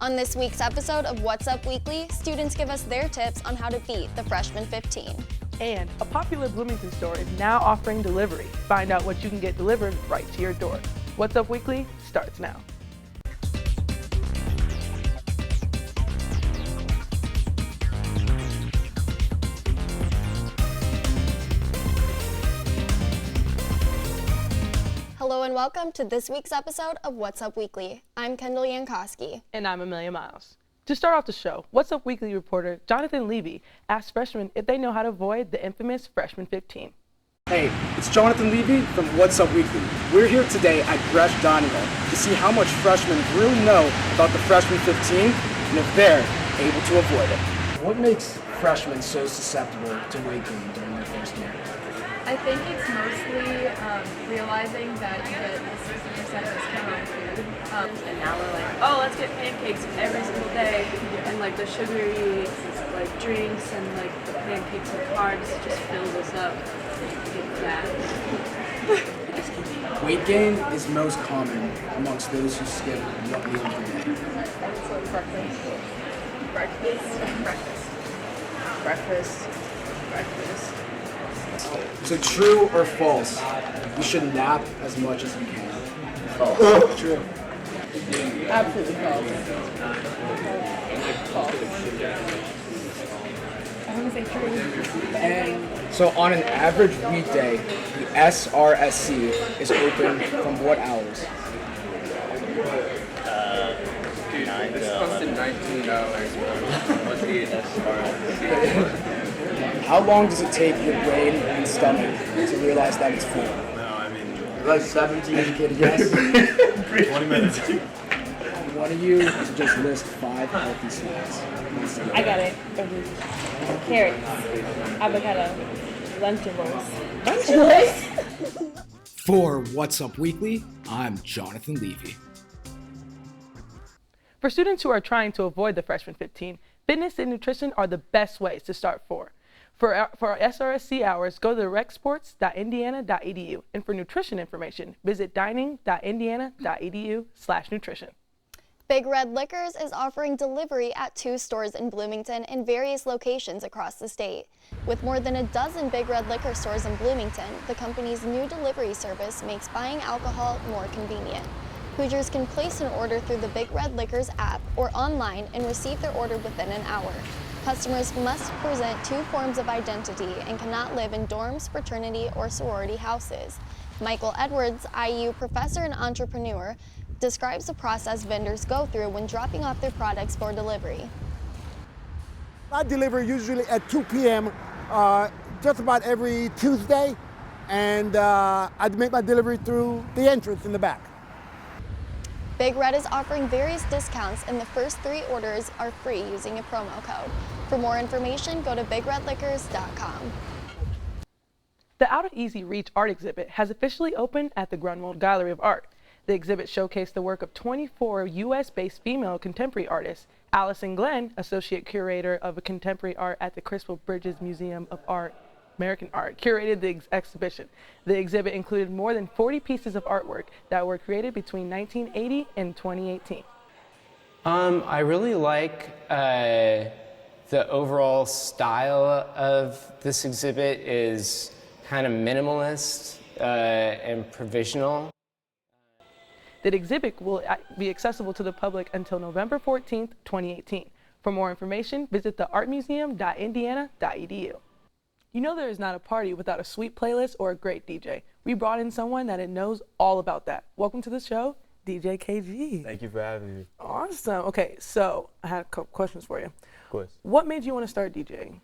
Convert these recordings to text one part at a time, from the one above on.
On this week's episode of What's Up Weekly, students give us their tips on how to beat the Freshman 15. And a popular Bloomington store is now offering delivery. Find out what you can get delivered right to your door. What's Up Weekly starts now. Hello and welcome to this week's episode of What's Up Weekly. I'm Kendall Yankowski. And I'm Amelia Miles. To start off the show, What's Up Weekly reporter Jonathan Levy asked freshmen if they know how to avoid the infamous Freshman 15. Hey, it's Jonathan Levy from What's Up Weekly. We're here today at Bresh Dining Hall to see how much freshmen really know about the Freshman 15 and if they're able to avoid it. What makes freshmen so susceptible to weight gain during their first year? I think it's mostly realizing that you get a 60% discount on food. And now we're like, oh, let's get pancakes every single day. And like the sugary like drinks and like the pancakes and carbs just fills us up. Get fat. Weight gain is most common amongst those who skip what meal of the day. So breakfast. So true or false, you should nap as much as you can. False. True. Absolutely false. I want to say true. So on an average weekday, the SRSC is open from what hours? 9 to 11. $19. What's the SRSC? How long does it take your brain and stomach to realize that it's full? Like 17. Educated guess. 20 minutes. One of you to just list 5 healthy snacks. I got it. Carrots, avocado, Lunchables. For What's Up Weekly, I'm Jonathan Levy. For students who are trying to avoid the Freshman 15, fitness and nutrition are the best ways to start for. For our SRSC hours, go to recsports.indiana.edu, and for nutrition information, visit dining.indiana.edu/nutrition. Big Red Liquors is offering delivery at 2 stores in Bloomington and various locations across the state. With more than a dozen Big Red Liquor stores in Bloomington, the company's new delivery service makes buying alcohol more convenient. Hoosiers can place an order through the Big Red Liquors app or online and receive their order within an hour. Customers must present 2 forms of identity and cannot live in dorms, fraternity, or sorority houses. Michael Edwards, IU professor and entrepreneur, describes the process vendors go through when dropping off their products for delivery. I deliver usually at 2 p.m. Just about every Tuesday, and I make my delivery through the entrance in the back. Big Red is offering various discounts, and the first 3 orders are free using a promo code. For more information, go to bigredliquors.com. The Out of Easy Reach art exhibit has officially opened at the Grunwald Gallery of Art. The exhibit showcased the work of 24 U.S.-based female contemporary artists. Allison Glenn, associate curator of contemporary art at the Crystal Bridges Museum of Art, American Art, curated the exhibition. The exhibit included more than 40 pieces of artwork that were created between 1980 and 2018. I really like the overall style of this exhibit is kind of minimalist and provisional. The exhibit will be accessible to the public until November 14th, 2018. For more information, visit theartmuseum.indiana.edu. You know there is not a party without a sweet playlist or a great DJ. We brought in someone that knows all about that. Welcome to the show, DJ KG. Thank you for having me. Awesome. Okay, so I had a couple questions for you. Of course. What made you want to start DJing?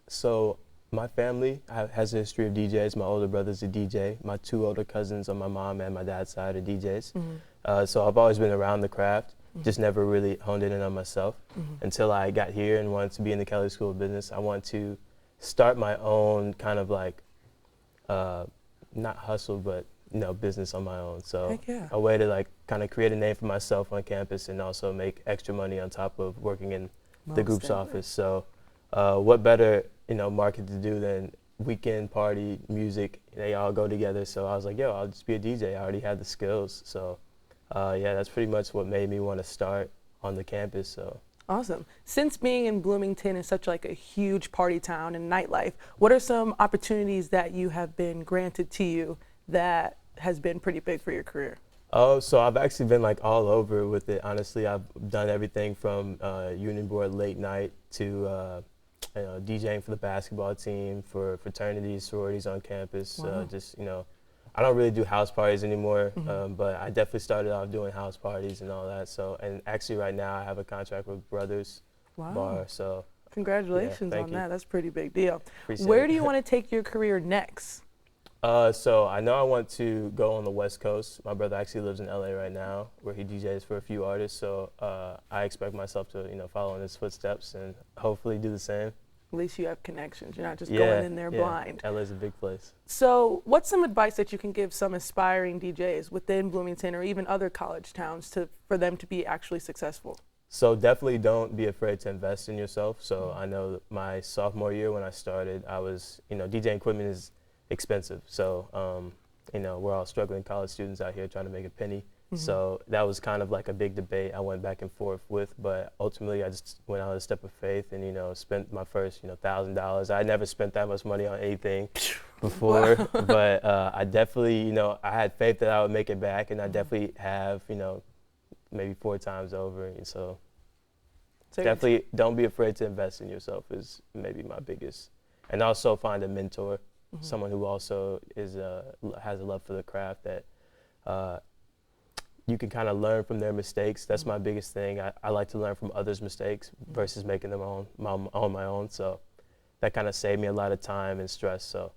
So my family has a history of DJs. My older brother's a DJ. My 2 older cousins on my mom and my dad's side are DJs. So I've always been around the craft, just never really honed in on myself until I got here and wanted to be in the Kelley School of Business. I want to start my own kind of like, not hustle, but business on my own. So a way to like kind of create a name for myself on campus and also make extra money on top of working in the group's office. So what better, market to do than weekend party, music, they all go together. So I was like, yo, I'll just be a DJ. I already had the skills. So yeah, that's pretty much what made me want to start on the campus. So. Awesome. Since being in Bloomington is such like a huge party town and nightlife, what are some opportunities that you have been granted to you that has been pretty big for your career? Oh, so I've actually been like all over with it. Honestly, I've done everything from union board late night to DJing for the basketball team, for fraternities, sororities on campus. Wow. Just, I don't really do house parties anymore, but I definitely started off doing house parties and all that. So, and actually right now I have a contract with Brothers Bar. So Congratulations yeah, on you. that. That's a pretty big deal. Appreciate Where it. do you want to take your career next? So I know I want to go on the West Coast. My brother actually lives in LA right now, where he DJs for a few artists. So I expect myself to, follow in his footsteps and hopefully do the same. At least you have connections. You're not just going in there blind. LA's a big place. So what's some advice that you can give some aspiring DJs within Bloomington or even other college towns for them to be actually successful? So definitely don't be afraid to invest in yourself. So I know my sophomore year when I started, I was, DJing equipment is expensive. So, we're all struggling college students out here trying to make a penny. So that was kind of like a big debate I went back and forth with, but ultimately I just went out a step of faith and, spent my first, $1,000. I never spent that much money on anything before, but I definitely, I had faith that I would make it back, and I definitely have, maybe 4 times over. And so definitely don't be afraid to invest in yourself is maybe my biggest, and also find a mentor, someone who also has a love for the craft that you can kind of learn from their mistakes. That's my biggest thing. I like to learn from others' mistakes versus making them on my own. So that kind of saved me a lot of time and stress. So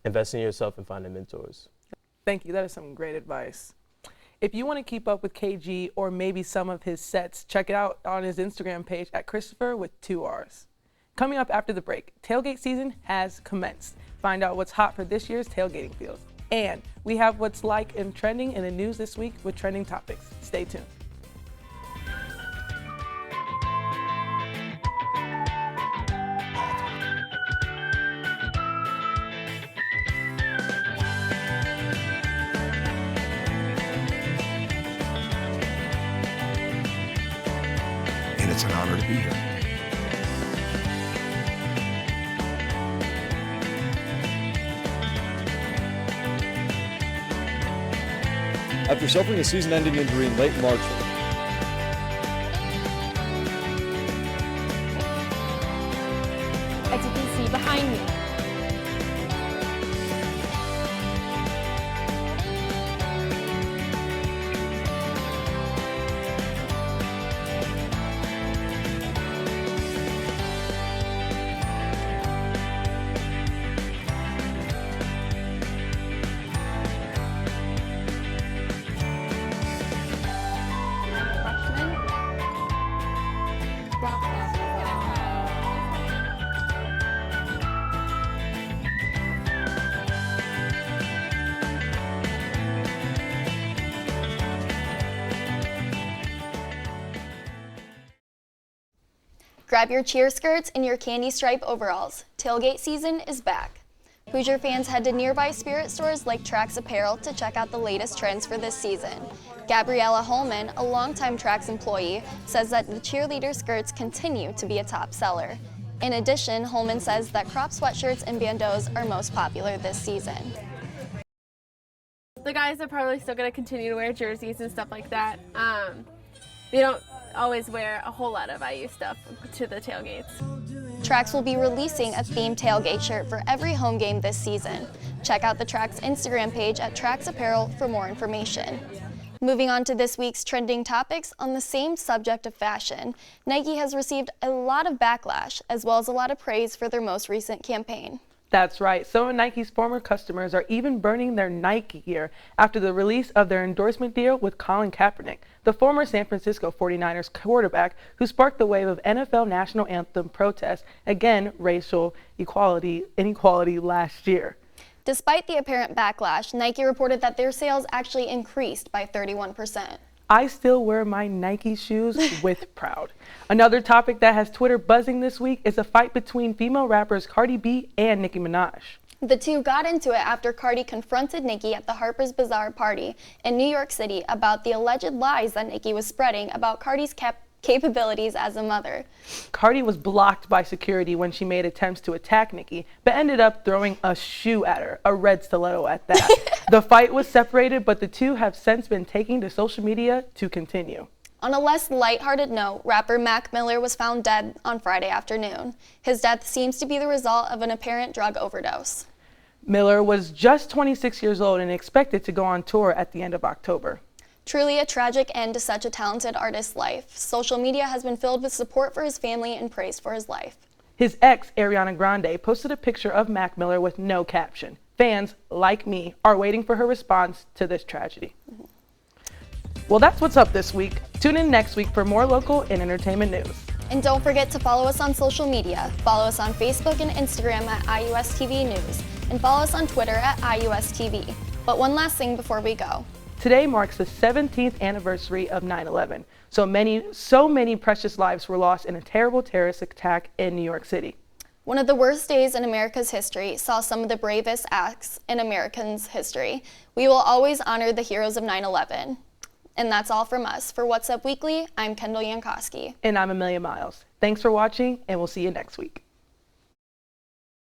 invest in yourself and finding mentors. Thank you. That is some great advice. If you want to keep up with KG or maybe some of his sets, check it out on his Instagram page at Christopher with 2 R's. Coming up after the break, tailgate season has commenced. Find out what's hot for this year's tailgating field. And we have what's like and trending in the news this week with trending topics. Stay tuned. And it's an honor to be here. After suffering a season-ending injury in late March, as you can see behind me. Grab your cheer skirts and your candy stripe overalls. Tailgate season is back. Hoosier fans head to nearby spirit stores like Trax Apparel to check out the latest trends for this season. Gabriella Holman, a longtime Trax employee, says that the cheerleader skirts continue to be a top seller. In addition, Holman says that crop sweatshirts and bandeaus are most popular this season. The guys are probably still going to continue to wear jerseys and stuff like that. They don't always wear a whole lot of IU stuff to the tailgates. Trax will be releasing a themed tailgate shirt for every home game this season. Check out the Trax Instagram page at Trax Apparel for more information. Moving on to this week's trending topics on the same subject of fashion, Nike has received a lot of backlash as well as a lot of praise for their most recent campaign. That's right. Some of Nike's former customers are even burning their Nike gear after the release of their endorsement deal with Colin Kaepernick, the former San Francisco 49ers quarterback who sparked the wave of NFL national anthem protests against racial inequality last year. Despite the apparent backlash, Nike reported that their sales actually increased by 31%. I still wear my Nike shoes with pride. Another topic that has Twitter buzzing this week is a fight between female rappers Cardi B and Nicki Minaj. The two got into it after Cardi confronted Nicki at the Harper's Bazaar party in New York City about the alleged lies that Nicki was spreading about Cardi's capabilities as a mother. Cardi was blocked by security when she made attempts to attack Nicki, but ended up throwing a shoe at her, a red stiletto at that. The fight was separated, but the two have since been taking to social media to continue. On a less lighthearted note, rapper Mac Miller was found dead on Friday afternoon. His death seems to be the result of an apparent drug overdose. Miller was just 26 years old and expected to go on tour at the end of October. Truly a tragic end to such a talented artist's life. Social media has been filled with support for his family and praise for his life. His ex, Ariana Grande, posted a picture of Mac Miller with no caption. Fans, like me, are waiting for her response to this tragedy. Well, that's what's up this week. Tune in next week for more local and entertainment news. And don't forget to follow us on social media. Follow us on Facebook and Instagram at IUSTV News, and follow us on Twitter at IUSTV. But one last thing before we go. Today marks the 17th anniversary of 9/11. So many precious lives were lost in a terrible terrorist attack in New York City. One of the worst days in America's history saw some of the bravest acts in Americans' history. We will always honor the heroes of 9/11. And that's all from us. For What's Up Weekly, I'm Kendall Yankowski. And I'm Amelia Miles. Thanks for watching, and we'll see you next week.